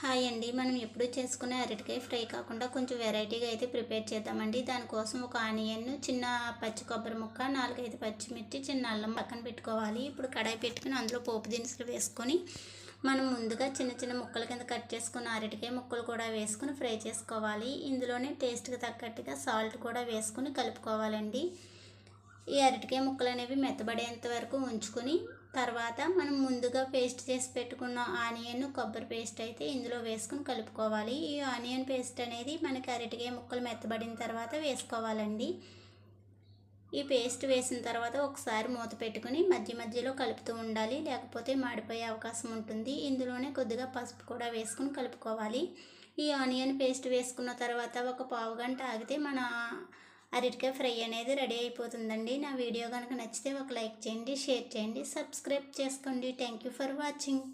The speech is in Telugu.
హాయ్ అండి. మనం ఎప్పుడూ చేసుకునే అరటికాయ ఫ్రై కాకుండా కొంచెం వెరైటీగా అయితే ప్రిపేర్ చేద్దామండి. దానికోసం ఒక ఆనియన్, చిన్న పచ్చి కొబ్బరి ముక్క, 4, 5 పచ్చిమిర్చి, చిన్న అల్లం పక్కన పెట్టుకోవాలి. ఇప్పుడు కడాయి పెట్టుకుని అందులో పోపు దినుసులు వేసుకొని మనం ముందుగా చిన్న చిన్న ముక్కల కింద కట్ చేసుకున్న అరటికాయ ముక్కలు కూడా వేసుకుని ఫ్రై చేసుకోవాలి. ఇందులోనే టేస్ట్కి తగ్గట్టుగా సాల్ట్ కూడా వేసుకుని కలుపుకోవాలండి. ఈ అరటికాయ ముక్కలు అనేవి మెత్తబడేంత వరకు ఉంచుకొని తర్వాత మనం ముందుగా పేస్ట్ చేసి పెట్టుకున్న ఆనియన్, కొబ్బరి పేస్ట్ అయితే ఇందులో వేసుకుని కలుపుకోవాలి. ఈ ఆనియన్ పేస్ట్ అనేది మనకి అరటికాయ ముక్కలు మెత్తబడిన తర్వాత వేసుకోవాలండి. ఈ పేస్ట్ వేసిన తర్వాత ఒకసారి మూత పెట్టుకుని మధ్య మధ్యలో కలుపుతూ ఉండాలి, లేకపోతే మాడిపోయే అవకాశం ఉంటుంది. ఇందులోనే కొద్దిగా పసుపు కూడా వేసుకుని కలుపుకోవాలి. ఈ ఆనియన్ పేస్ట్ వేసుకున్న తర్వాత ఒక పావు గంట ఆగితే మన అరటికాయ ఫ్రై అనేది రెడీ అయిపోతుందండి. నా వీడియో కనుక నచ్చితే ఒక లైక్ చేయండి, షేర్ చేయండి, సబ్స్క్రైబ్ చేసుకోండి. Thank you for watching.